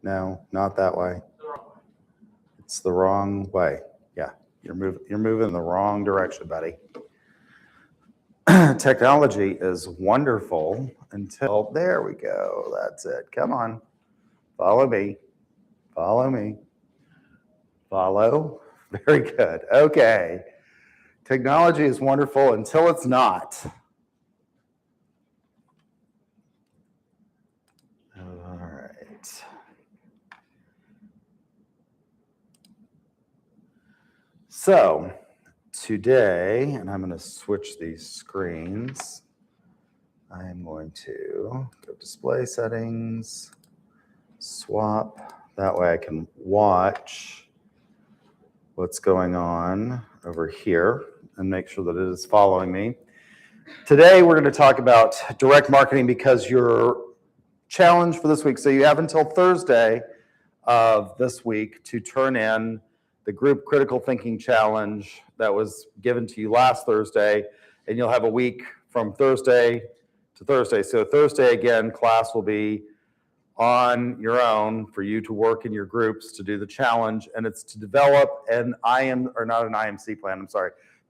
No, not that way. It's the wrong way. Yeah, you're moving in the wrong direction, buddy. Technology is wonderful until, there we go. That's it. Come on. Follow me. Follow me. Follow. Very good. Okay. Technology is wonderful until it's not. All right. So today, and I'm going to switch these screens. I'm going to go display settings, swap. That way I can watch what's going on over here and make sure that it is following me. Today we're going to talk about direct marketing because your challenge for this week, so you have until Thursday of this week to turn in the group critical thinking challenge that was given to you last Thursday, and you'll have a week from Thursday to Thursday. So Thursday, again, class will be on your own for you to work in your groups to do the challenge, and it's to develop an IMC plan,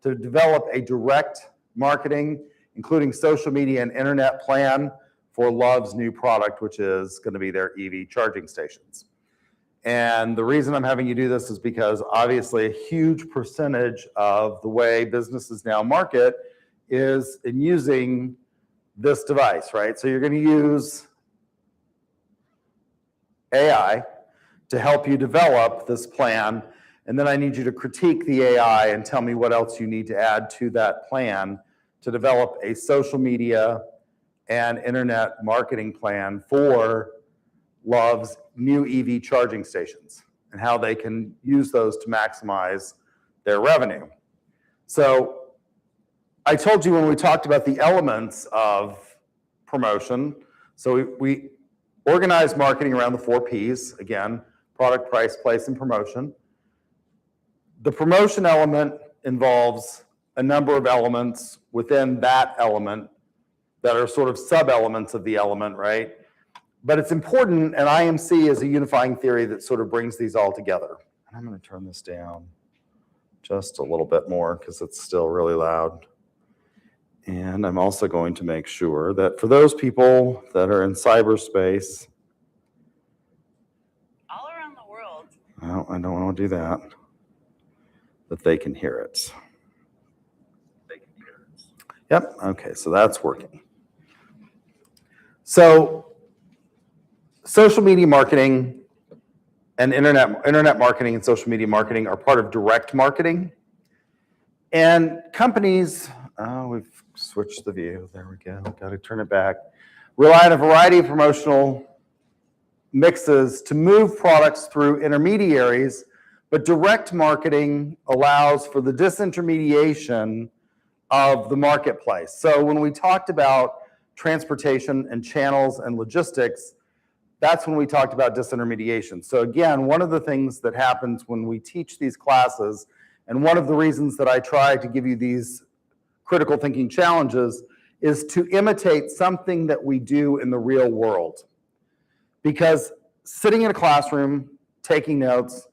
to develop a direct marketing, including social media and internet plan for Love's new product, which is going to be their EV charging stations. And the reason I'm having you do this is because obviously a huge percentage of the way businesses now market is in using this device, right? So you're going to use AI to help you develop this plan, and then I need you to critique the AI and tell me what else you need to add to that plan to develop a social media and internet marketing plan for Love's new EV charging stations and how they can use those to maximize their revenue. So I told you when we talked about the elements of promotion, so we organize marketing around the 4 Ps, again, product, price, place, and promotion. The promotion element involves a number of elements within that element that are sort of sub-elements of the element, right? But it's important, and IMC is a unifying theory that sort of brings these all together. And I'm going to turn this down just a little bit more because it's still really loud. And I'm also going to make sure that for those people that are in cyberspace, all around the world, well, I don't want to do that they can hear it. Yep, okay, so that's working. So social media marketing and internet marketing and social media marketing are part of direct marketing. And companies, we've switched the view. There we go. Got to turn it back. Rely on a variety of promotional mixes to move products through intermediaries, but direct marketing allows for the disintermediation of the marketplace. So when we talked about transportation and channels and logistics, that's when we talked about disintermediation. So again, one of the things that happens when we teach these classes, and one of the reasons that I try to give you these critical thinking challenges, is to imitate something that we do in the real world. Because sitting in a classroom, taking notes,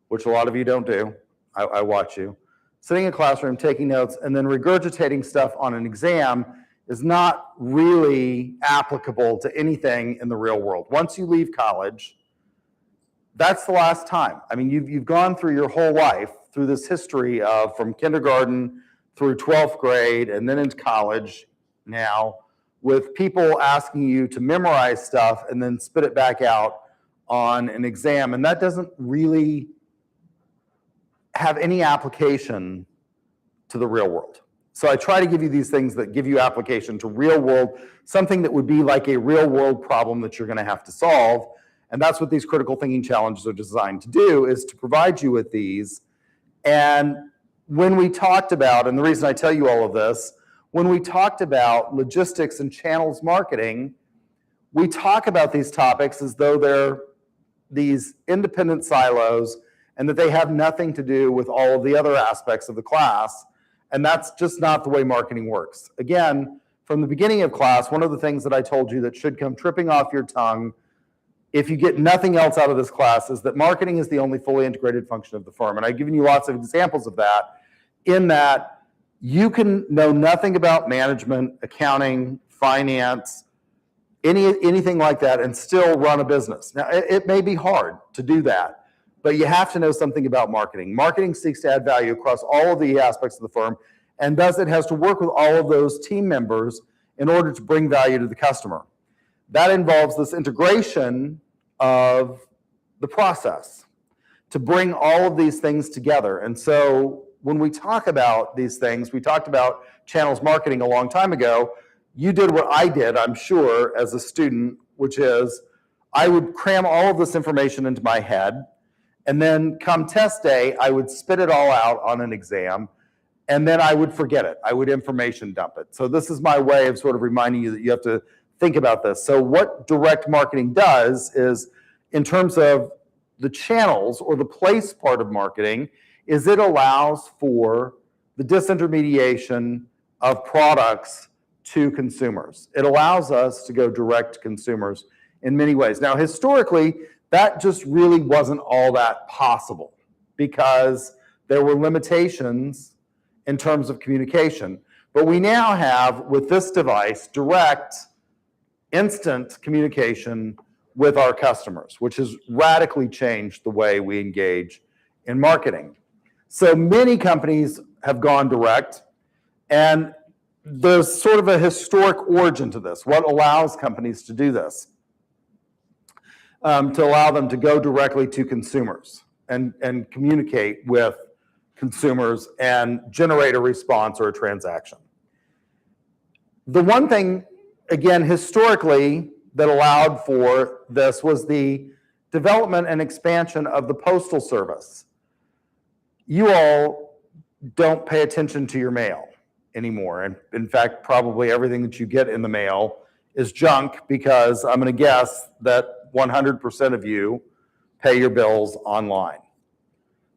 which a lot of you don't do, I watch you, sitting in a classroom, taking notes, and then regurgitating stuff on an exam is not really applicable to anything in the real world. Once you leave college, that's the last time. I mean, you've gone through your whole life, through this history of from kindergarten through 12th grade and then into college now, with people asking you to memorize stuff and then spit it back out on an exam. And that doesn't really have any application to the real world. So I try to give you these things that give you application to real world, something that would be like a real world problem that you're going to have to solve. And that's what these critical thinking challenges are designed to do, is to provide you with these. And when we talked about, and the reason I tell you all of this, when we talked about logistics and channels marketing, we talk about these topics as though they're these independent silos and that they have nothing to do with all of the other aspects of the class. And that's just not the way marketing works. Again, from the beginning of class, one of the things that I told you that should come tripping off your tongue if you get nothing else out of this class, is that marketing is the only fully integrated function of the firm. And I've given you lots of examples of that, in that you can know nothing about management, accounting, finance, anything like that, and still run a business. Now, it may be hard to do that, but you have to know something about marketing. Marketing seeks to add value across all of the aspects of the firm, and thus it has to work with all of those team members in order to bring value to the customer. That involves this integration of the process to bring all of these things together. And so when we talk about these things, we talked about channels marketing a long time ago. You did what I did, I'm sure, as a student, which is I would cram all of this information into my head, and then come test day, I would spit it all out on an exam, and then I would forget it. I would information dump it. So this is my way of sort of reminding you that you have to think about this. So what direct marketing does is, in terms of the channels or the place part of marketing, is it allows for the disintermediation of products to consumers. It allows us to go direct to consumers in many ways. Now, historically, that just really wasn't all that possible because there were limitations in terms of communication. But we now have, with this device, direct, instant communication with our customers, which has radically changed the way we engage in marketing. So many companies have gone direct, and there's sort of a historic origin to this. What allows companies to do this? To allow them to go directly to consumers and communicate with consumers and generate a response or a transaction. The one thing, again, historically, that allowed for this was the development and expansion of the Postal Service. You all don't pay attention to your mail anymore. And in fact, probably everything that you get in the mail is junk, because I'm going to guess that 100% of you pay your bills online.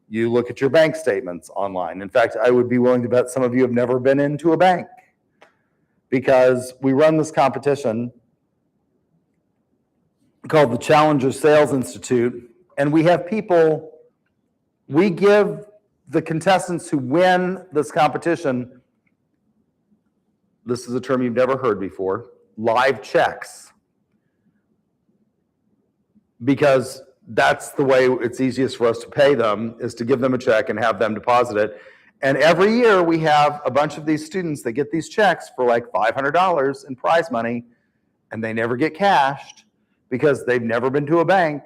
You look at your bank statements online. In fact, I would be willing to bet some of you have never been into a bank, because we run this competition called the Challenger Sales Institute, and we have people, we give the contestants who win this competition, this is a term you've never heard before, live checks, because that's the way it's easiest for us to pay them, is to give them a check and have them deposit it. And every year we have a bunch of these students that get these checks for like $500 in prize money, and they never get cashed because they've never been to a bank,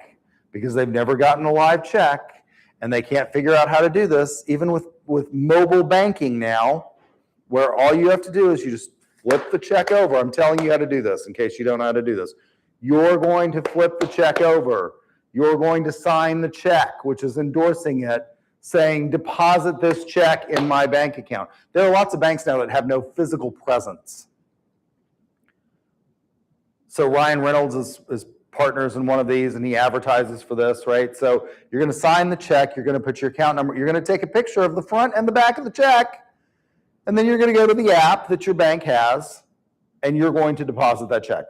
because they've never gotten a live check, and they can't figure out how to do this, even with mobile banking now, where all you have to do is you just flip the check over. I'm telling you how to do this in case you don't know how to do this. You're going to flip the check over. You're going to sign the check, which is endorsing it, saying, deposit this check in my bank account. There are lots of banks now that have no physical presence. So Ryan Reynolds is partners in one of these, and he advertises for this, right? So you're going to sign the check. You're going to put your account number. You're going to take a picture of the front and the back of the check, and then you're going to go to the app that your bank has, and you're going to deposit that check.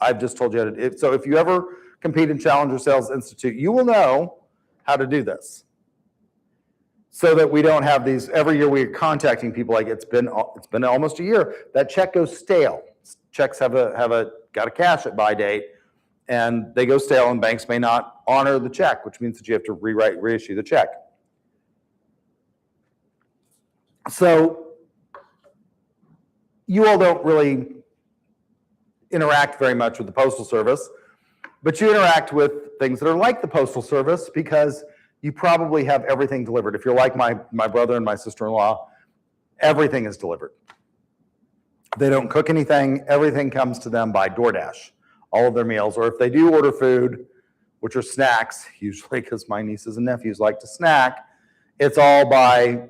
I've just told you how to do it. So if you ever compete in Challenger Sales Institute, you will know how to do this, so that we don't have these, every year we're contacting people like it's been almost a year. That check goes stale. Checks have got a cash it by date, and they go stale, and banks may not honor the check, which means that you have to reissue the check. So you all don't really interact very much with the Postal Service, but you interact with things that are like the Postal Service, because you probably have everything delivered. If you're like my brother and my sister-in-law, everything is delivered. They don't cook anything. Everything comes to them by DoorDash, all of their meals. Or if they do order food, which are snacks, usually, because my nieces and nephews like to snack, it's all by,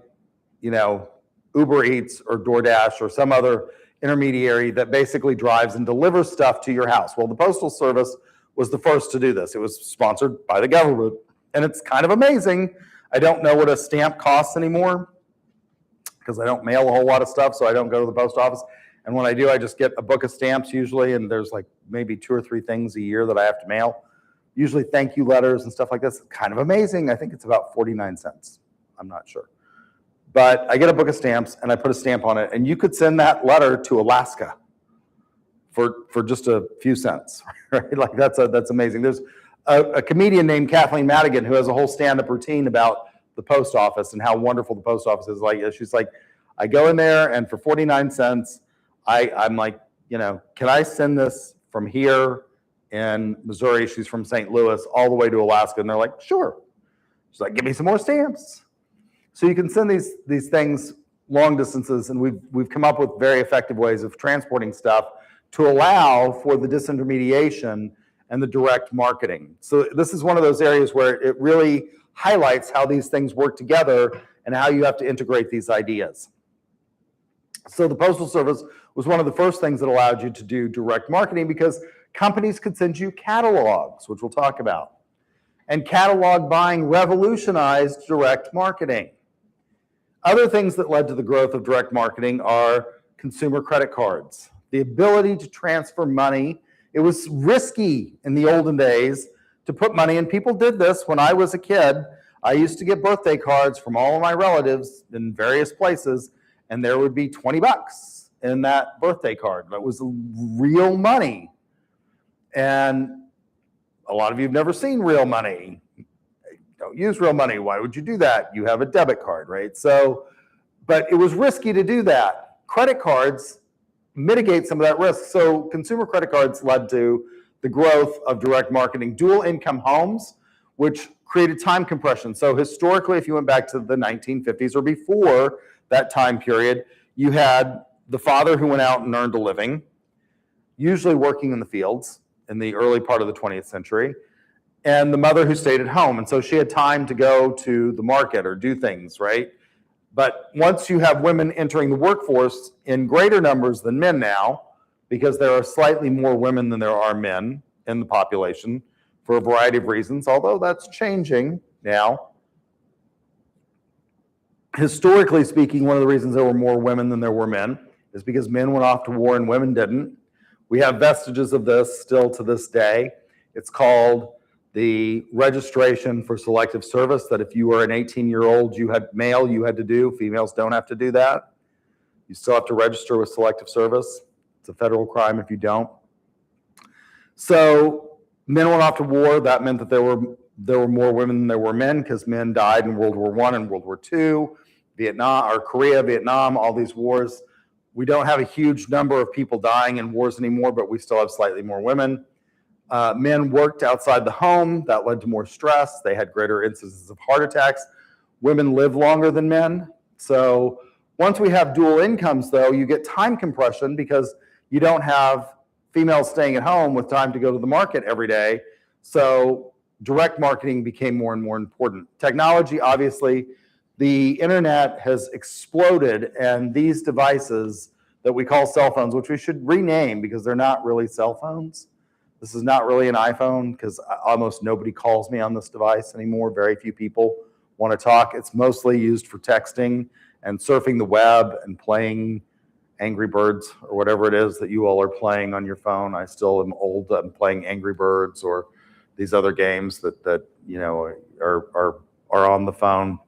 Uber Eats or DoorDash or some other intermediary that basically drives and delivers stuff to your house. Well, the Postal Service was the first to do this. It was sponsored by the government, and it's kind of amazing. I don't know what a stamp costs anymore, because I don't mail a whole lot of stuff, so I don't go to the post office. And when I do, I just get a book of stamps usually, and there's like maybe 2 or 3 things a year that I have to mail. usually thank you letters and stuff like this. It's kind of amazing. I think it's about 49 cents. I'm not sure. But I get a book of stamps and I put a stamp on it, and you could send that letter to Alaska for just a few cents, right? Like that's amazing. There's a comedian named Kathleen Madigan who has a whole stand-up routine about the post office and how wonderful the post office is. Like, she's like, I go in there and for 49 cents, I'm like, can I send this from here in Missouri? She's from St. Louis all the way to Alaska. And they're like, sure. She's like, give me some more stamps. So you can send these things long distances, and we've come up with very effective ways of transporting stuff to allow for the disintermediation and the direct marketing. So this is one of those areas where it really highlights how these things work together and how you have to integrate these ideas. So the Postal Service was one of the first things that allowed you to do direct marketing because companies could send you catalogs, which we'll talk about. And catalog buying revolutionized direct marketing. Other things that led to the growth of direct marketing are consumer credit cards, the ability to transfer money. It was risky in the olden days to put money, and people did this when I was a kid. I used to get birthday cards from all of my relatives in various places, and there would be 20 bucks in that birthday card. That was real money. And a lot of you have never seen real money. Don't use real money. Why would you do that? You have a debit card, right? So, but it was risky to do that. Credit cards mitigate some of that risk. So consumer credit cards led to the growth of direct marketing. Dual income homes, which created time compression. So historically, if you went back to the 1950s or before that time period, you had the father who went out and earned a living, usually working in the fields in the early part of the 20th century, and the mother who stayed at home. And so she had time to go to the market or do things, right? But once you have women entering the workforce in greater numbers than men now, because there are slightly more women than there are men in the population for a variety of reasons, although that's changing now. Historically speaking, one of the reasons there were more women than there were men is because men went off to war and women didn't. We have vestiges of this still to this day. It's called the registration for selective service, that if you were an 18-year-old male, you had to do. Females don't have to do that. You still have to register with selective service. It's a federal crime if you don't. So men went off to war. That meant that there were more women than there were men, because men died in World War I and World War II, Vietnam, or Korea, Vietnam, all these wars. We don't have a huge number of people dying in wars anymore, but we still have slightly more women. Men worked outside the home. That led to more stress. They had greater instances of heart attacks. Women live longer than men. So once we have dual incomes, though, you get time compression because you don't have females staying at home with time to go to the market every day. So direct marketing became more and more important. Technology, obviously, the internet has exploded, and these devices that we call cell phones, which we should rename because they're not really cell phones. This is not really an iPhone because almost nobody calls me on this device anymore. Very few people want to talk. It's mostly used for texting and surfing the web and playing Angry Birds or whatever it is that you all are playing on your phone. I still am old. I'm playing Angry Birds or these other games that you know are on the phone.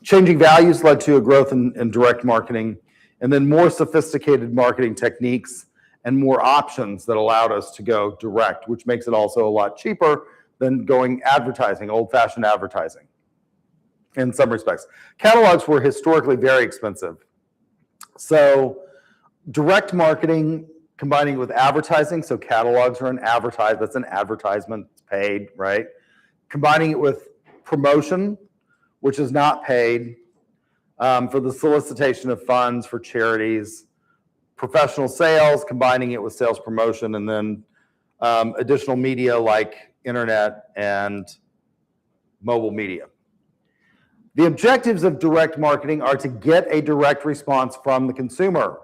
Changing values led to a growth in direct marketing, and then more sophisticated marketing techniques and more options that allowed us to go direct, which makes it also a lot cheaper than going advertising, old-fashioned advertising in some respects. Catalogs were historically very expensive. So direct marketing combining with advertising, so catalogs are that's an advertisement, it's paid, right? Combining it with promotion, which is not paid, for the solicitation of funds for charities, professional sales, combining it with sales promotion, and then additional media like internet and mobile media. The objectives of direct marketing are to get a direct response from the consumer.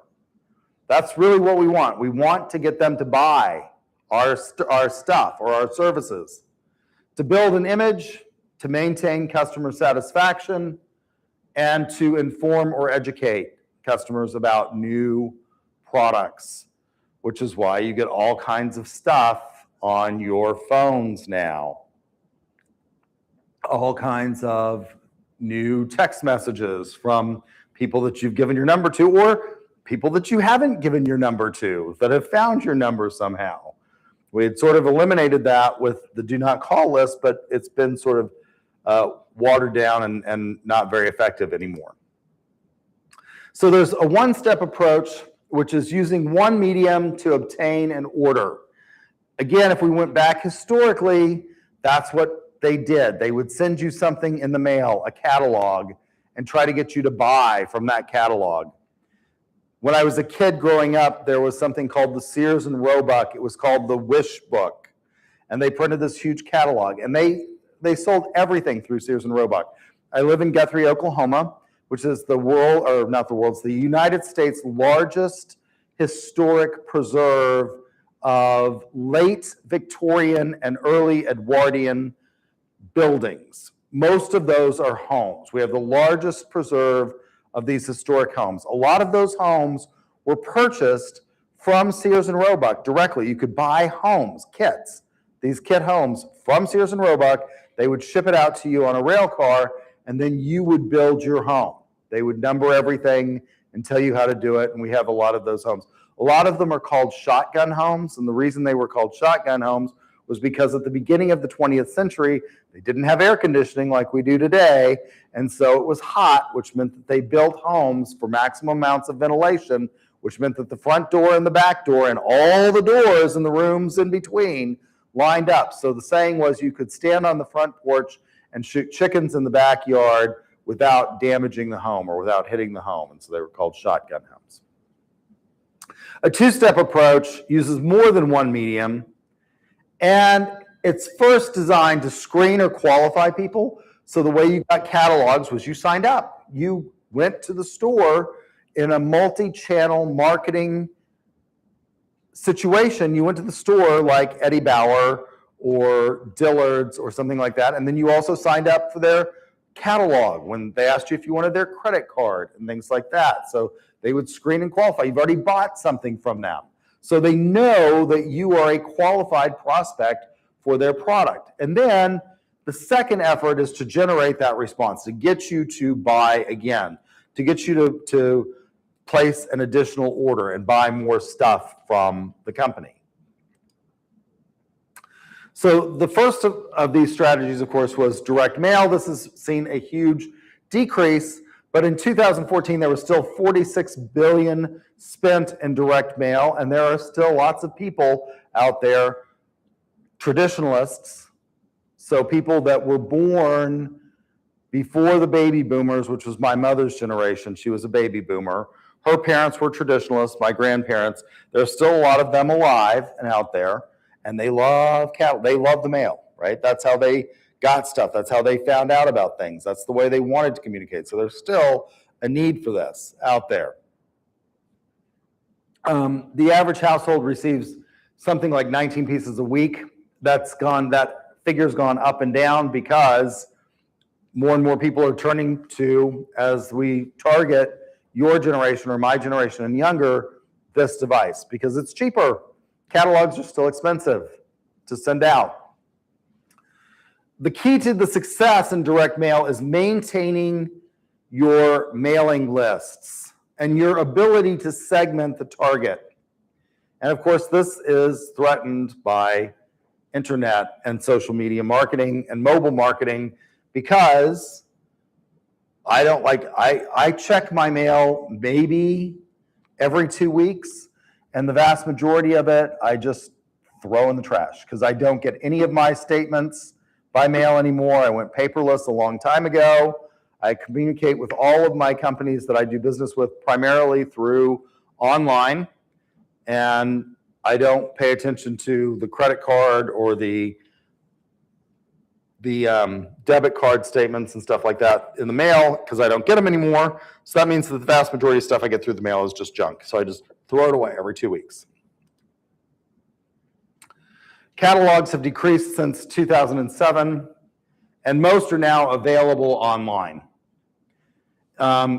That's really what we want. We want to get them to buy our stuff or our services, to build an image, to maintain customer satisfaction, and to inform or educate customers about new products, which is why you get all kinds of stuff on your phones now. All kinds of new text messages from people that you've given your number to, or people that you haven't given your number to that have found your number somehow. We had sort of eliminated that with the do not call list, but it's been sort of watered down and not very effective anymore. So there's a one-step approach, which is using one medium to obtain an order. Again, if we went back historically, that's what they did. They would send you something in the mail, a catalog, and try to get you to buy from that catalog. When I was a kid growing up, there was something called the Sears and Roebuck. It was called the Wish Book. And they printed this huge catalog. And they sold everything through Sears and Roebuck. I live in Guthrie, Oklahoma, which is the United States' largest historic preserve of late Victorian and early Edwardian buildings. Most of those are homes. We have the largest preserve of these historic homes. A lot of those homes were purchased from Sears and Roebuck directly. You could buy homes, kits, these kit homes from Sears and Roebuck. They would ship it out to you on a rail car, and then you would build your home. They would number everything and tell you how to do it, and we have a lot of those homes. A lot of them are called shotgun homes, and the reason they were called shotgun homes was because at the beginning of the 20th century, they didn't have air conditioning like we do today, and so it was hot, which meant that they built homes for maximum amounts of ventilation, which meant that the front door and the back door and all the doors in the rooms in between lined up. So the saying was you could stand on the front porch and shoot chickens in the backyard without damaging the home or without hitting the home, and so they were called shotgun homes. A two-step approach uses more than one medium, and it's first designed to screen or qualify people. So the way you got catalogs was you signed up. You went to the store in a multi-channel marketing situation. You went to the store like Eddie Bauer or Dillard's or something like that, and then you also signed up for their catalog when they asked you if you wanted their credit card and things like that. So they would screen and qualify. You've already bought something from them. So they know that you are a qualified prospect for their product. And then the second effort is to generate that response, to get you to buy again, to get you to place an additional order and buy more stuff from the company. So the first of these strategies, of course, was direct mail. This has seen a huge decrease, but in 2014, there was still $46 billion spent in direct mail, and there are still lots of people out there, traditionalists, so people that were born before the baby boomers, which was my mother's generation. She was a baby boomer. Her parents were traditionalists, my grandparents. There's still a lot of them alive and out there, and they love cattle. They love the mail, right? That's how they got stuff. That's how they found out about things. That's the way they wanted to communicate. So there's still a need for this out there. The average household receives something like 19 pieces a week. That figure's gone up and down because more and more people are turning to, as we target your generation or my generation and younger, this device because it's cheaper. Catalogs are still expensive to send out. The key to the success in direct mail is maintaining your mailing lists and your ability to segment the target. And of course, this is threatened by internet and social media marketing and mobile marketing because I check my mail maybe every 2 weeks, and the vast majority of it I just throw in the trash because I don't get any of my statements by mail anymore. I went paperless a long time ago. I communicate with all of my companies that I do business with primarily through online, and I don't pay attention to the credit card or the debit card statements and stuff like that in the mail because I don't get them anymore. So that means that the vast majority of stuff I get through the mail is just junk. So I just throw it away every 2 weeks. Catalogs have decreased since 2007, and most are now available online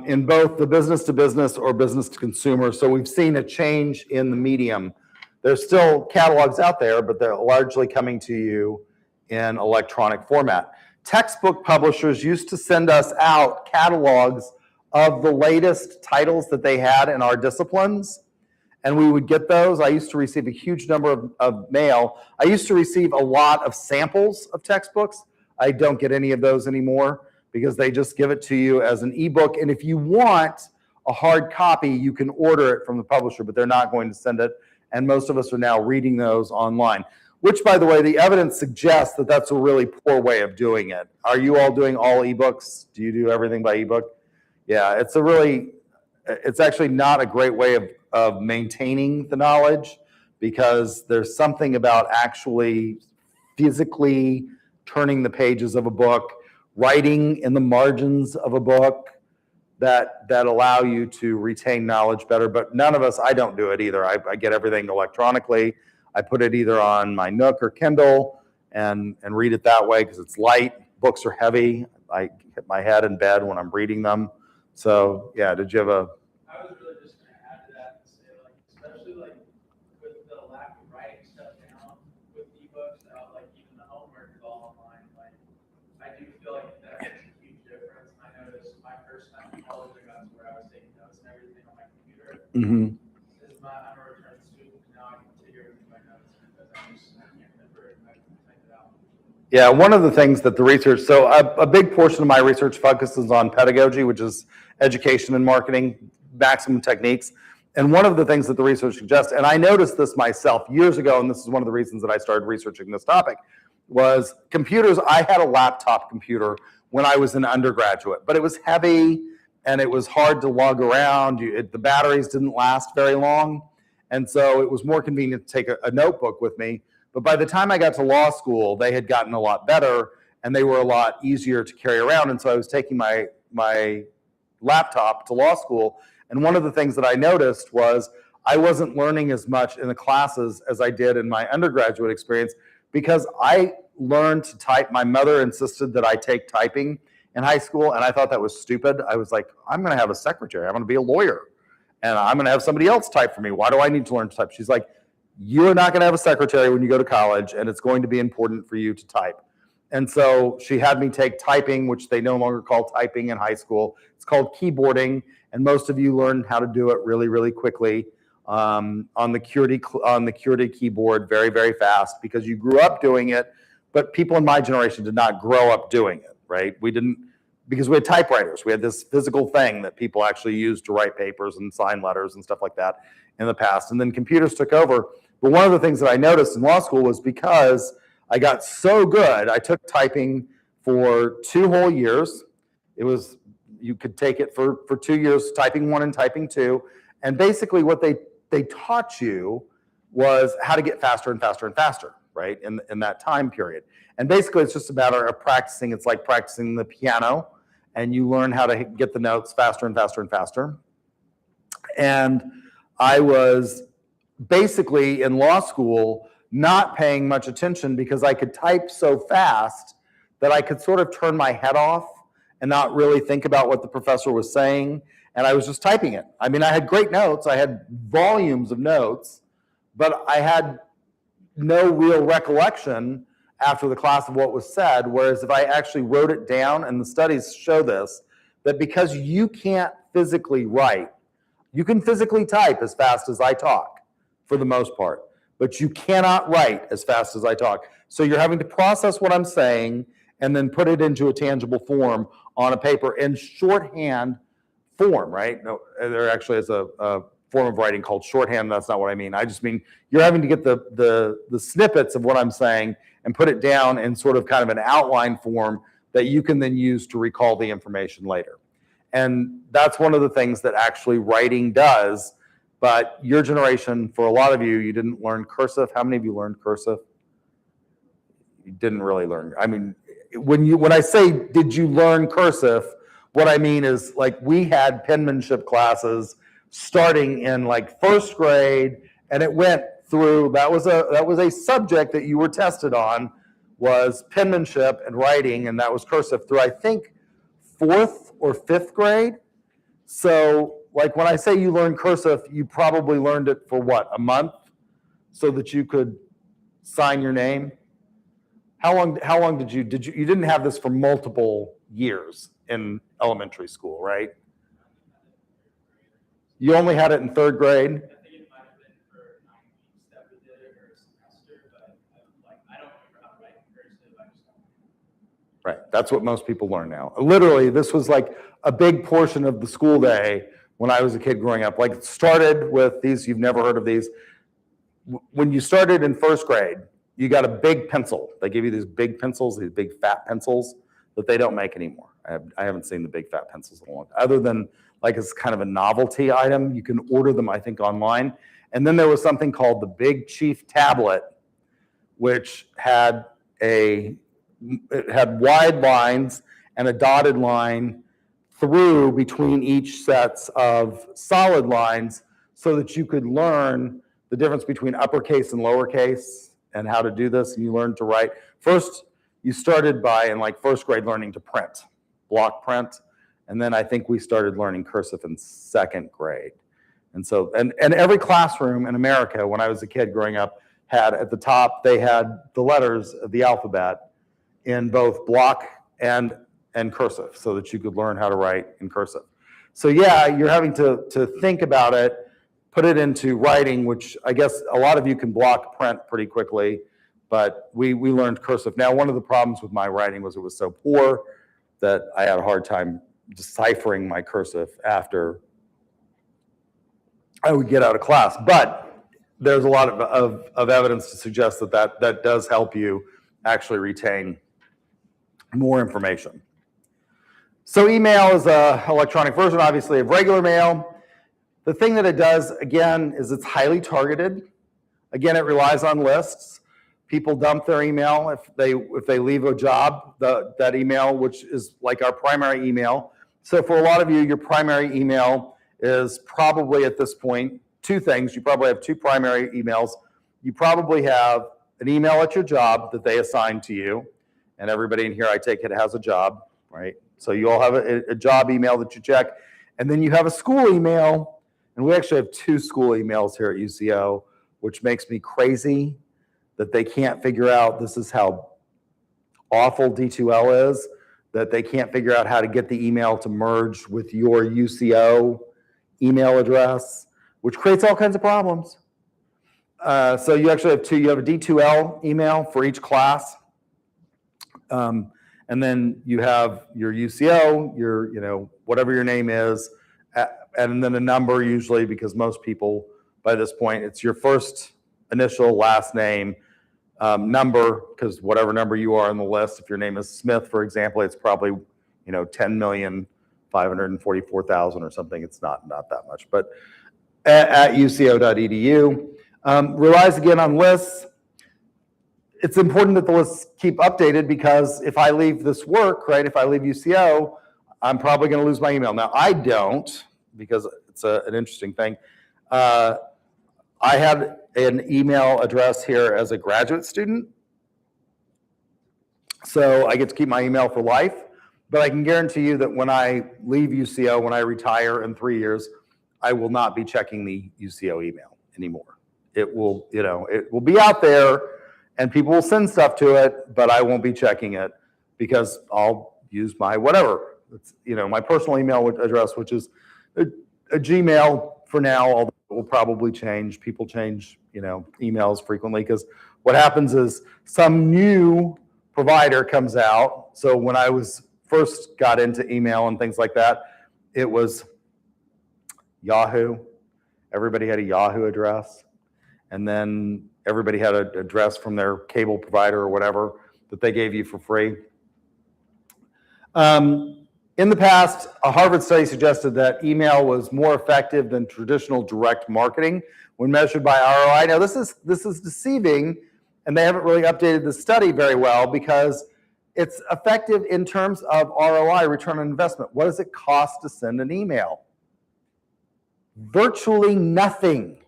in both the business to business or business to consumer. So we've seen a change in the medium. There's still catalogs out there, but they're largely coming to you in electronic format. Textbook publishers used to send us out catalogs of the latest titles that they had in our disciplines, and we would get those. I used to receive a huge number of mail. I used to receive a lot of samples of textbooks. I don't get any of those anymore because they just give it to you as an ebook, and if you want a hard copy, you can order it from the publisher, but they're not going to send it, and most of us are now reading those online. Which, by the way, the evidence suggests that that's a really poor way of doing it. Are you all doing all ebooks? Do you do everything by ebook? Yeah, it's actually not a great way of maintaining the knowledge, because there's something about actually physically turning the pages of a book, writing in the margins of a book that allow you to retain knowledge better. But none of us, I don't do it either. I get everything electronically. I put it either on my Nook or Kindle and read it that way because it's light. Books are heavy. I hit my head in bed when I'm reading them. So yeah, did you have a? I was really just going to add to that and say, like, especially like with the lack of writing stuff down with ebooks, like even the homework is all online. Like, I do feel like that makes a huge difference. I noticed my first time in college, I got to where I was taking notes and everything on my computer. Mm-hmm. I'm a return student, and now I can take everything by notes because I can't remember it. I can type it out. Yeah, one of the things that the research, so a big portion of my research focuses on pedagogy, which is education and marketing, maximum techniques. And one of the things that the research suggests, and I noticed this myself years ago, and this is one of the reasons that I started researching this topic, was computers. I had a laptop computer when I was an undergraduate, but it was heavy and it was hard to lug around. The batteries didn't last very long. And so it was more convenient to take a notebook with me. But by the time I got to law school, they had gotten a lot better and they were a lot easier to carry around. And so I was taking my laptop to law school. And one of the things that I noticed was I wasn't learning as much in the classes as I did in my undergraduate experience because I learned to type. My mother insisted that I take typing in high school, and I thought that was stupid. I was like, I'm going to have a secretary. I'm going to be a lawyer, and I'm going to have somebody else type for me. Why do I need to learn to type? She's like, you're not going to have a secretary when you go to college, and it's going to be important for you to type. And so she had me take typing, which they no longer call typing in high school. It's called keyboarding, and most of you learn how to do it really, really quickly on the QWERTY keyboard very, very fast because you grew up doing it, but people in my generation did not grow up doing it, right? We didn't, because we had typewriters. We had this physical thing that people actually used to write papers and sign letters and stuff like that in the past. And then computers took over. But one of the things that I noticed in law school was because I got so good, I took typing for 2 whole years. It was, you could take it for 2 years, typing 1 and typing 2. And basically what they taught you was how to get faster and faster and faster, right, in that time period. And basically it's just a matter of practicing. It's like practicing the piano, and you learn how to get the notes faster and faster and faster. And I was basically in law school not paying much attention because I could type so fast that I could sort of turn my head off and not really think about what the professor was saying. And I was just typing it. I mean, I had great notes. I had volumes of notes, but I had no real recollection after the class of what was said. Whereas if I actually wrote it down, and the studies show this, that because you can't physically write, you can physically type as fast as I talk for the most part, but you cannot write as fast as I talk. So you're having to process what I'm saying and then put it into a tangible form on a paper in shorthand form, right? No, there actually is a form of writing called shorthand. That's not what I mean. I just mean you're having to get the snippets of what I'm saying and put it down in sort of kind of an outline form that you can then use to recall the information later. And that's one of the things that actually writing does. But your generation, for a lot of you, you didn't learn cursive. How many of you learned cursive? You didn't really learn. I mean, when I say did you learn cursive, what I mean is like we had penmanship classes starting in like first grade, and it went through. That was a subject that you were tested on, was penmanship and writing, and that was cursive through I think 4th or 5th grade. So like when I say you learned cursive, you probably learned it for what, a month? so that you could sign your name? How long did you didn't have this for multiple years in elementary school, right? You only had it in third grade? I think it might have been for 9 weeks that we did it, or a semester, but I don't remember how to write in cursive. I just don't. Right, that's what most people learn now. Literally, this was like a big portion of the school day when I was a kid growing up. Like, it started with these, you've never heard of these. When you started in first grade, you got a big pencil. They give you these big pencils, these big fat pencils that they don't make anymore. I haven't seen the big fat pencils in a long time, other than like it's kind of a novelty item. You can order them, I think, online. And then there was something called the Big Chief tablet, which had wide lines and a dotted line through between each sets of solid lines so that you could learn the difference between uppercase and lowercase and how to do this. And you learned to write. First, you started by, in like first grade, learning to print, block print. And then I think we started learning cursive in second grade. And so, and every classroom in America, when I was a kid growing up, had at the top, they had the letters of the alphabet in both block and cursive so that you could learn how to write in cursive. So yeah, you're having to think about it, put it into writing, which I guess a lot of you can block print pretty quickly, but we learned cursive. Now, one of the problems with my writing was it was so poor that I had a hard time deciphering my cursive after I would get out of class. But there's a lot of evidence to suggest that does help you actually retain more information. So email is an electronic version, obviously, of regular mail. The thing that it does, again, is it's highly targeted. Again, it relies on lists. People dump their email if they leave a job, that email, which is like our primary email. So for a lot of you, your primary email is probably at this point two things. You probably have two primary emails. You probably have an email at your job that they assign to you, and everybody in here, I take it, has a job, right? So you all have a job email that you check, and then you have a school email, and we actually have two school emails here at UCO, which makes me crazy that they can't figure out, this is how awful D2L is, that they can't figure out how to get the email to merge with your UCO email address, which creates all kinds of problems. So you actually have two. You have a D2L email for each class, and then you have your UCO, your whatever your name is, and then a number usually, because most people by this point it's your first initial, last name, number, because whatever number you are on the list. If your name is Smith, for example, it's probably 10,544,000 or something. It's not that much, but at uco.edu. Relies again on lists. It's important that the lists keep updated, because if I leave this work, right, if I leave UCO, I'm probably going to lose my email. Now, I don't, because it's an interesting thing. I had an email address here as a graduate student, so I get to keep my email for life, but I can guarantee you that when I leave UCO, when I retire in 3 years, I will not be checking the UCO email anymore. It will, it will be out there and people will send stuff to it, but I won't be checking it because I'll use my whatever. It's, my personal email address, which is a Gmail for now, although it will probably change. People change, emails frequently, because what happens is some new provider comes out. So when I first got into email and things like that, it was Yahoo. Everybody had a Yahoo address. And then everybody had an address from their cable provider or whatever that they gave you for free. In the past, a Harvard study suggested that email was more effective than traditional direct marketing when measured by ROI. Now, this is deceiving, and they haven't really updated the study very well, because it's effective in terms of ROI, return on investment. What does it cost to send an email? Virtually nothing.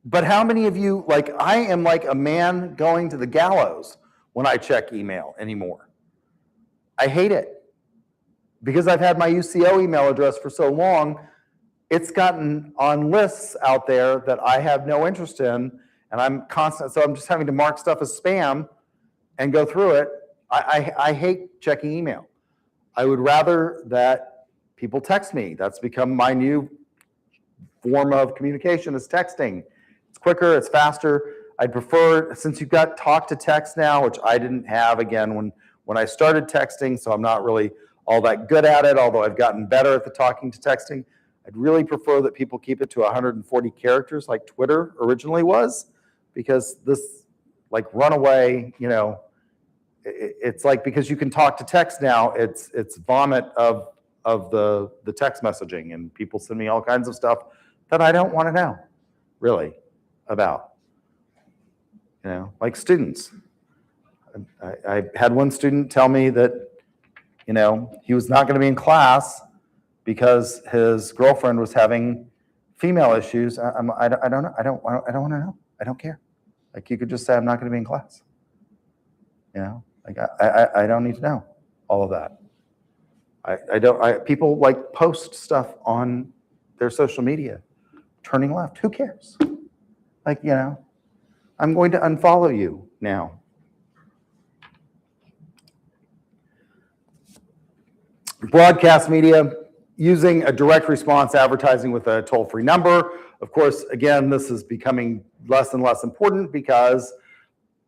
But how many of you, I am like a man going to the gallows when I check email anymore. I hate it, because I've had my UCO email address for so long. it's gotten on lists out there that I have no interest in, and I'm constant, so I'm just having to mark stuff as spam and go through it. I hate checking email. I would rather that people text me. That's become my new form of communication, is texting. It's quicker, it's faster. I'd prefer, since you've got talk to text now, which I didn't have again when I started texting, so I'm not really all that good at it, although I've gotten better at the talking to texting. I'd really prefer that people keep it to 140 characters like Twitter originally was, because this, like, runaway, it's like, because you can talk to text now, it's vomit of the text messaging, and people send me all kinds of stuff that I don't want to know, really, about. Like students. I had one student tell me that, he was not going to be in class because his girlfriend was having female issues. I don't know. I don't want to know. I don't care. Like, you could just say, I'm not going to be in class. Like, I don't need to know all of that. People like post stuff on their social media, turning left. Who cares? Like, I'm going to unfollow you now. Broadcast media, using a direct response advertising with a toll-free number. Of course, again, this is becoming less and less important because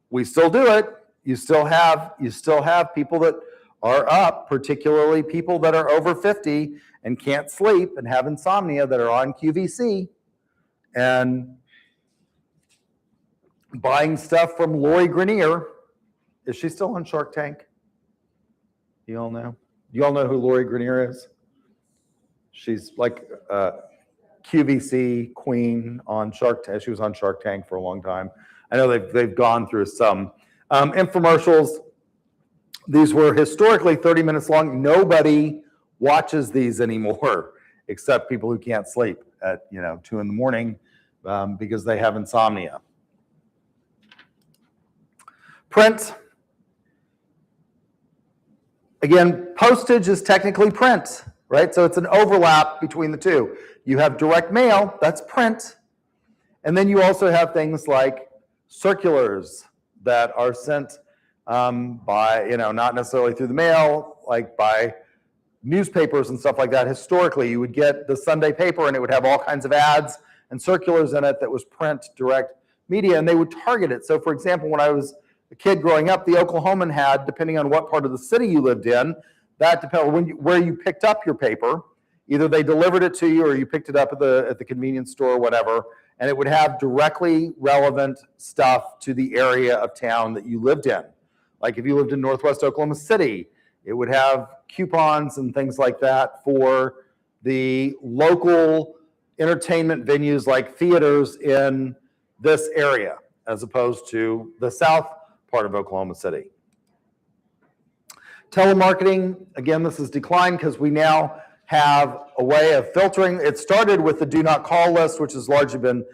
we still do it. You still have people that are up, particularly people that are over 50 and can't sleep and have insomnia, that are on QVC and buying stuff from Lori Greiner. Is she still on Shark Tank? You all know? You all know who Lori Greiner is? She's like QVC queen on Shark Tank. She was on Shark Tank for a long time. I know they've gone through some infomercials. These were historically 30 minutes long. Nobody watches these anymore, except people who can't sleep at 2 in the morning because they have insomnia. Print. Again, postage is technically print, right? So it's an overlap between the two. You have direct mail, that's print. And then you also have things like circulars that are sent by, not necessarily through the mail, like by newspapers and stuff like that. Historically, you would get the Sunday paper and it would have all kinds of ads and circulars in it that was print direct media, and they would target it. So for example, when I was a kid growing up, the Oklahoman had, depending on what part of the city you lived in, that depended where you picked up your paper. Either they delivered it to you or you picked it up at the convenience store or whatever, and it would have directly relevant stuff to the area of town that you lived in. Like if you lived in Northwest Oklahoma City, it would have coupons and things like that for the local entertainment venues like theaters in this area, as opposed to the south part of Oklahoma City. Telemarketing, again, this has declined because we now have a way of filtering. It started with the do not call list, which has largely been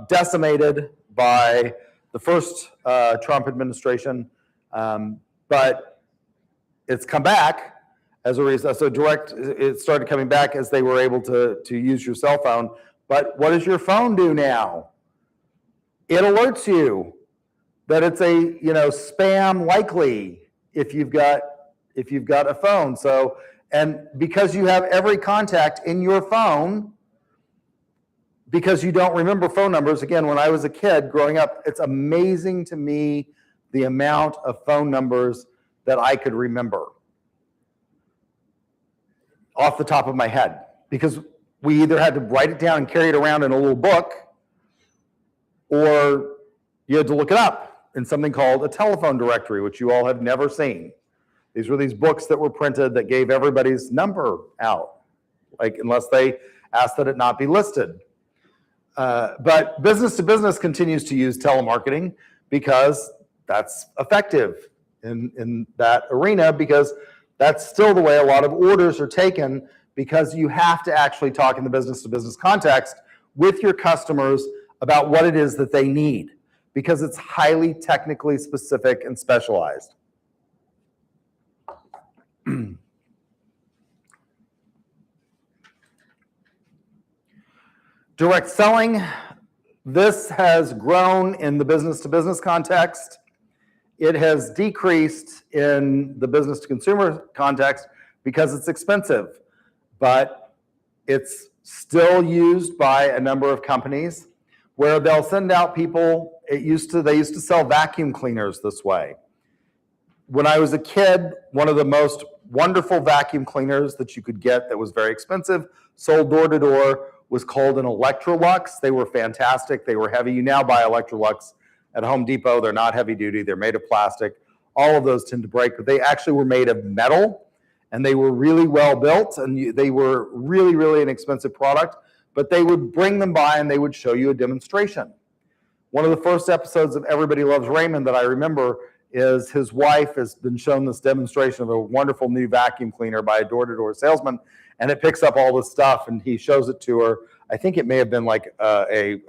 decimated by the first Trump administration, but it's come back as a reason. So it started coming back as they were able to use your cell phone. But what does your phone do now? It alerts you that it's a spam likely if you've got a phone. So, and because you have every contact in your phone, because you don't remember phone numbers. Again, when I was a kid growing up, it's amazing to me the amount of phone numbers that I could remember off the top of my head, because we either had to write it down and carry it around in a little book, or you had to look it up in something called a telephone directory, which you all have never seen. These were these books that were printed that gave everybody's number out, like unless they asked that it not be listed. But business to business continues to use telemarketing because that's effective in that arena, because that's still the way a lot of orders are taken, because you have to actually talk in the business to business context with your customers about what it is that they need, because it's highly technically specific and specialized. Direct selling, this has grown in the business-to-business context. It has decreased in the business-to-consumer context because it's expensive, but it's still used by a number of companies where they'll send out people. They used to sell vacuum cleaners this way. When I was a kid, one of the most wonderful vacuum cleaners that you could get that was very expensive, sold door to door, was called an Electrolux. They were fantastic. They were heavy. You now buy Electrolux at Home Depot. They're not heavy duty. They're made of plastic. All of those tend to break, but they actually were made of metal, and they were really well built, and they were really, really an expensive product, but they would bring them by and they would show you a demonstration. One of the first episodes of Everybody Loves Raymond that I remember is his wife has been shown this demonstration of a wonderful new vacuum cleaner by a door-to-door salesman, and it picks up all this stuff, and he shows it to her. I think it may have been like a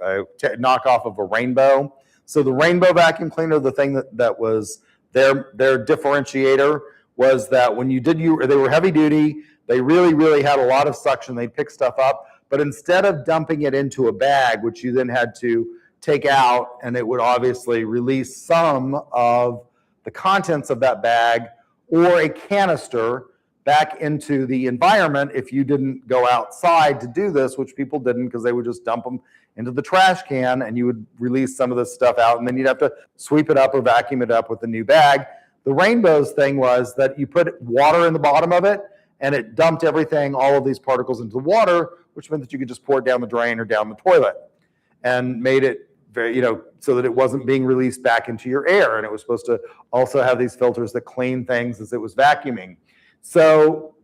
knockoff of a Rainbow. So the Rainbow vacuum cleaner, the thing that was their differentiator was that when they were heavy duty, they really, really had a lot of suction. They pick stuff up, but instead of dumping it into a bag, which you then had to take out, and it would obviously release some of the contents of that bag or a canister back into the environment if you didn't go outside to do this, which people didn't because they would just dump them into the trash can and you would release some of this stuff out and then you'd have to sweep it up or vacuum it up with a new bag. The Rainbows thing was that you put water in the bottom of it and it dumped everything, all of these particles into the water, which meant that you could just pour it down the drain or down the toilet and made it very, so that it wasn't being released back into your air. And it was supposed to also have these filters that clean things as it was vacuuming. So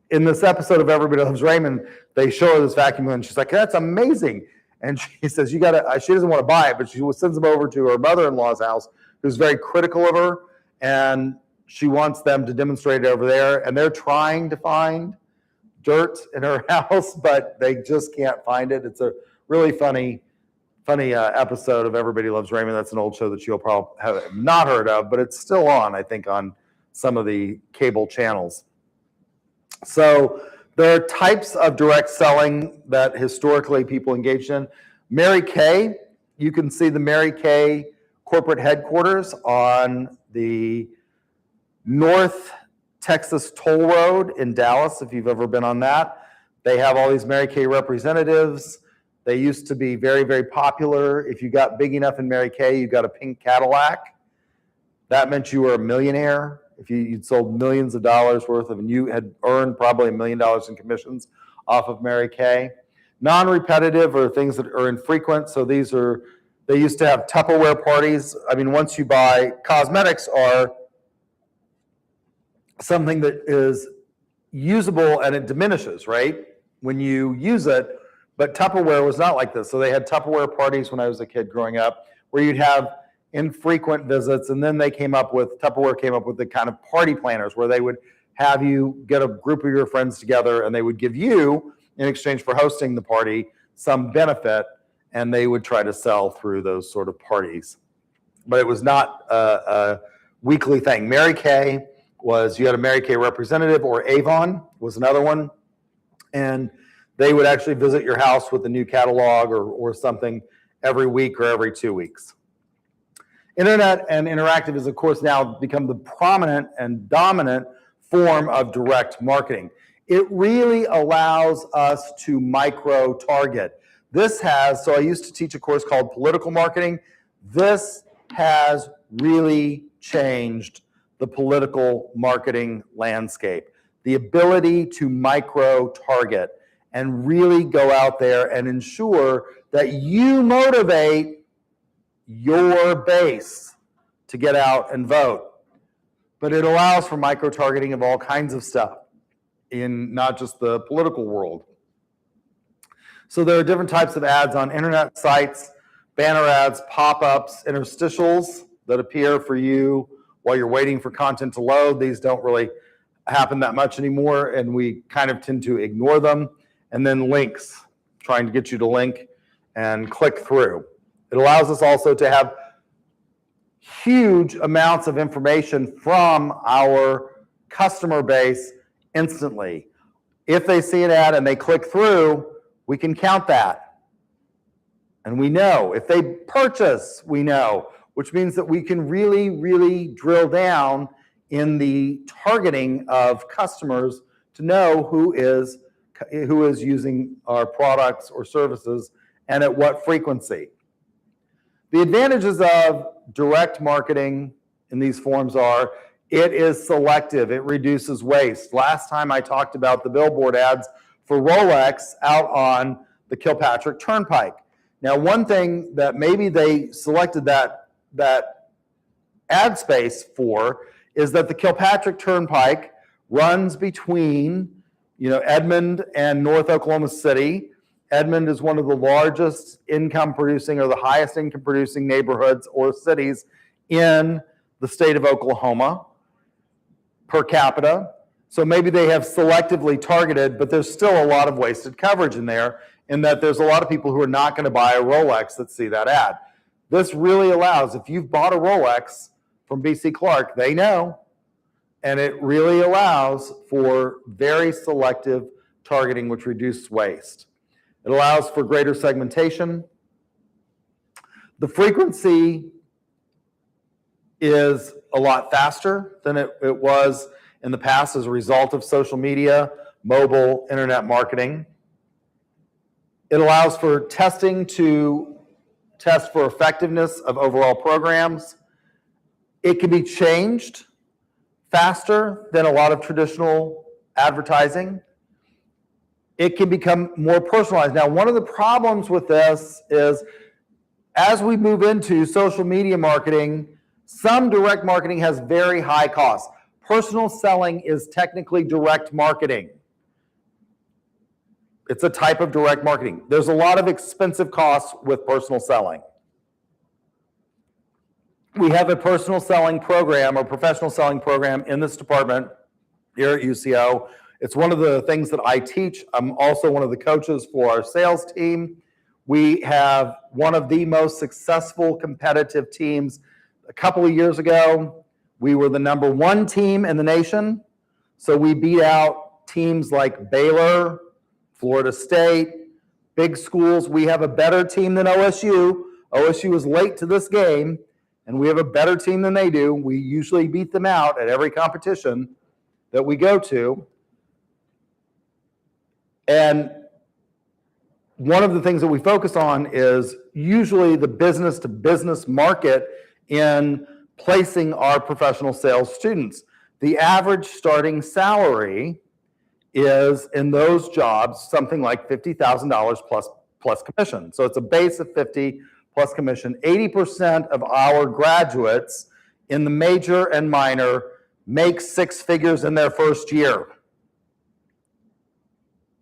in this episode of Everybody Loves Raymond, they show her this vacuum and she's like, that's amazing. And she says, she doesn't want to buy it, but she sends them over to her mother-in-law's house, who's very critical of her. And she wants them to demonstrate it over there. And they're trying to find dirt in her house, but they just can't find it. It's a really funny episode of Everybody Loves Raymond. That's an old show that you'll probably have not heard of, but it's still on, I think, on some of the cable channels. So there are types of direct selling that historically people engaged in. Mary Kay, you can see the Mary Kay corporate headquarters on the North Texas Toll Road in Dallas, if you've ever been on that. They have all these Mary Kay representatives. They used to be very, very popular. If you got big enough in Mary Kay, you got a pink Cadillac. That meant you were a millionaire. If you'd sold millions of dollars worth of, and you had earned probably $1 million in commissions off of Mary Kay. Non-repetitive are things that are infrequent. So they used to have Tupperware parties. I mean, once you buy, cosmetics are something that is usable and it diminishes, right? When you use it, but Tupperware was not like this. So they had Tupperware parties when I was a kid growing up where you'd have infrequent visits, and then Tupperware came up with the kind of party planners where they would have you get a group of your friends together and they would give you, in exchange for hosting the party, some benefit, and they would try to sell through those sort of parties. But it was not a weekly thing. Mary Kay was, you had a Mary Kay representative, or Avon was another one, and they would actually visit your house with a new catalog or something every week or every 2 weeks. Internet and interactive has, of course, now become the prominent and dominant form of direct marketing. It really allows us to micro-target. So I used to teach a course called Political Marketing. This has really changed the political marketing landscape. The ability to micro-target and really go out there and ensure that you motivate your base to get out and vote. But it allows for micro-targeting of all kinds of stuff in not just the political world. So there are different types of ads on internet sites, banner ads, pop-ups, interstitials that appear for you while you're waiting for content to load. These don't really happen that much anymore, and we kind of tend to ignore them. And then links, trying to get you to link and click through. It allows us also to have huge amounts of information from our customer base instantly. If they see an ad and they click through, we can count that. And we know if they purchase, we know, which means that we can really, really drill down in the targeting of customers to know who is using our products or services and at what frequency. The advantages of direct marketing in these forms are it is selective, it reduces waste. Last time I talked about the billboard ads for Rolex out on the Kilpatrick Turnpike. Now, one thing that maybe they selected that ad space for is that the Kilpatrick Turnpike runs between, Edmond and North Oklahoma City. Edmond is one of the largest income producing or the highest income producing neighborhoods or cities in the state of Oklahoma per capita. So maybe they have selectively targeted, but there's still a lot of wasted coverage in there, in that there's a lot of people who are not going to buy a Rolex that see that ad. This really allows, if you've bought a Rolex from BC Clark, they know, and it really allows for very selective targeting, which reduces waste. It allows for greater segmentation. The frequency is a lot faster than it was in the past as a result of social media, mobile, internet marketing. It allows for testing to test for effectiveness of overall programs. It can be changed faster than a lot of traditional advertising. It can become more personalized. Now, one of the problems with this is as we move into social media marketing, some direct marketing has very high costs. Personal selling is technically direct marketing. It's a type of direct marketing. There's a lot of expensive costs with personal selling. We have a personal selling program or professional selling program in this department here at UCO. It's one of the things that I teach. I'm also one of the coaches for our sales team. We have one of the most successful competitive teams. A couple of years ago, we were the #1 team in the nation. So we beat out teams like Baylor, Florida State, big schools. We have a better team than OSU. OSU is late to this game, and we have a better team than they do. We usually beat them out at every competition that we go to. And one of the things that we focus on is usually the business to business market in placing our professional sales students. The average starting salary is in those jobs something like $50,000 plus commission. So it's a base of 50 plus commission. 80% of our graduates in the major and minor make 6 figures in their first year.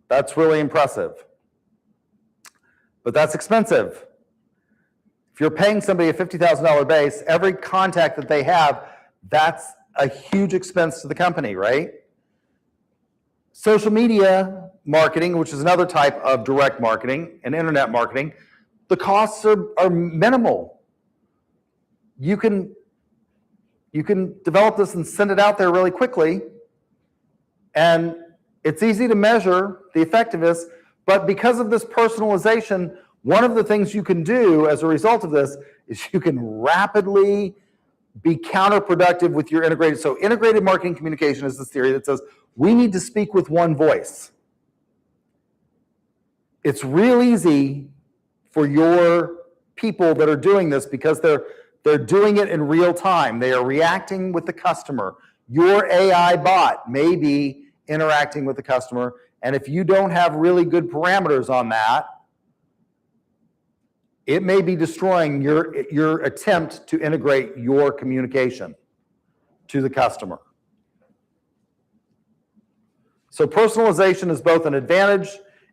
That's really impressive. But that's expensive. If you're paying somebody a $50,000 base, every contact that they have, that's a huge expense to the company, right? Social media marketing, which is another type of direct marketing and internet marketing, the costs are minimal. You can develop this and send it out there really quickly, and it's easy to measure the effectiveness, but because of this personalization, one of the things you can do as a result of this is you can rapidly be counterproductive with your integrated. So integrated marketing communication is this theory that says we need to speak with one voice. It's real easy for your people that are doing this because they're doing it in real time. They are reacting with the customer. Your AI bot may be interacting with the customer, and if you don't have really good parameters on that, it may be destroying your attempt to integrate your communication to the customer. So personalization is both an advantage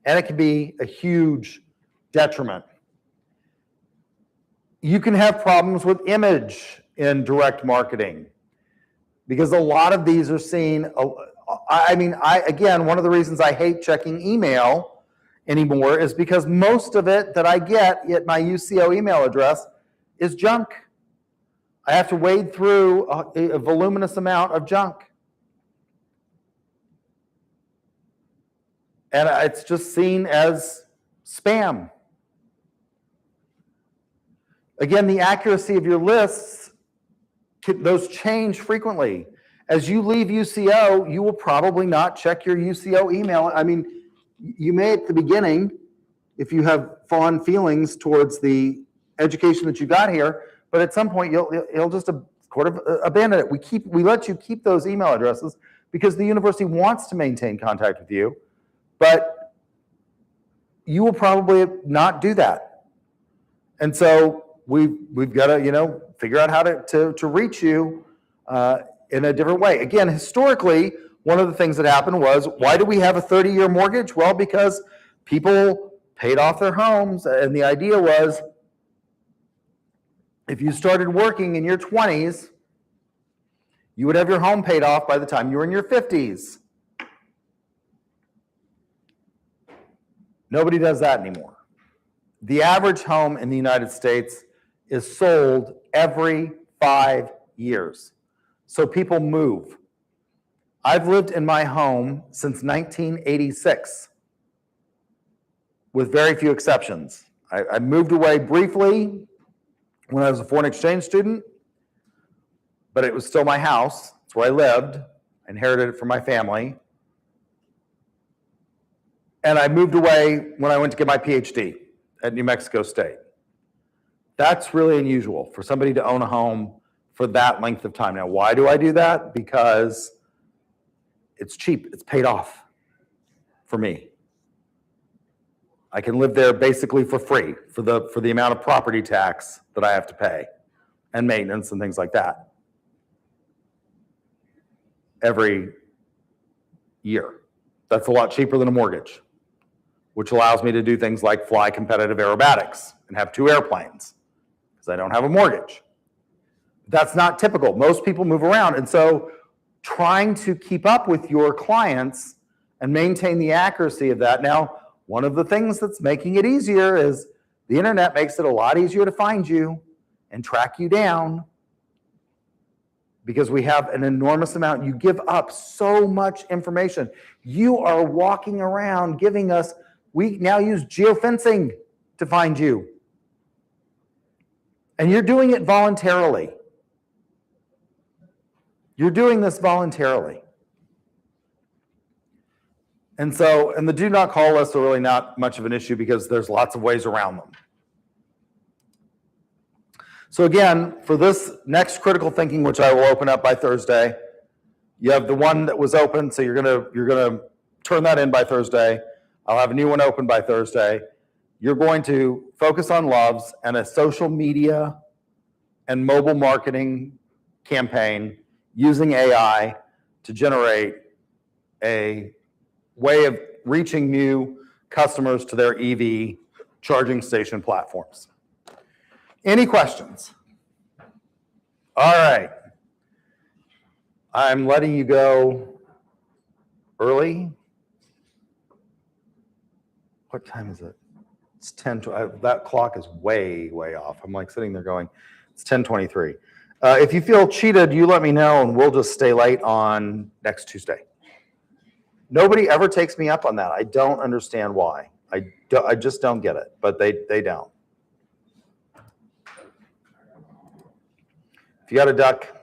and it can be a huge detriment. You can have problems with image in direct marketing because a lot of these are seen. Again, one of the reasons I hate checking email anymore is because most of it that I get at my UCO email address is junk. I have to wade through a voluminous amount of junk. And it's just seen as spam. Again, the accuracy of your lists, those change frequently. As you leave UCO, you will probably not check your UCO email. I mean, you may at the beginning, if you have fond feelings towards the education that you got here, but at some point you'll just sort of abandon it. We let you keep those email addresses because the university wants to maintain contact with you, but you will probably not do that. And so we've got to, figure out how to reach you in a different way. Again, historically, one of the things that happened was, why do we have a 30-year mortgage? Well, because people paid off their homes, and the idea was, if you started working in your 20s, you would have your home paid off by the time you were in your 50s. Nobody does that anymore. The average home in the United States is sold every 5 years. So people move. I've lived in my home since 1986, with very few exceptions. I moved away briefly when I was a foreign exchange student, but it was still my house. It's where I lived. I inherited it from my family. And I moved away when I went to get my PhD at New Mexico State. That's really unusual for somebody to own a home for that length of time. Now, why do I do that? Because it's cheap. It's paid off for me. I can live there basically for free for the amount of property tax that I have to pay and maintenance and things like that every year. That's a lot cheaper than a mortgage, which allows me to do things like fly competitive aerobatics and have 2 airplanes because I don't have a mortgage. That's not typical. Most people move around. And so trying to keep up with your clients and maintain the accuracy of that. Now, one of the things that's making it easier is the internet makes it a lot easier to find you and track you down because we have an enormous amount. You give up so much information. You are walking around giving us, we now use geofencing to find you. And you're doing it voluntarily. You're doing this voluntarily. And the do not call lists are really not much of an issue because there's lots of ways around them. So again, for this next critical thinking, which I will open up by Thursday, you have the one that was open, so you're gonna turn that in by Thursday. I'll have a new one open by Thursday. You're going to focus on loves and a social media and mobile marketing campaign using AI to generate a way of reaching new customers to their EV charging station platforms. Any questions? All right. I'm letting you go early. What time is it? It's 10:12. That clock is way, way off. I'm like sitting there going, it's 10:23. If you feel cheated, you let me know and we'll just stay late on next Tuesday. Nobody ever takes me up on that. I don't understand why. I just don't get it, but they don't. If you got a duck,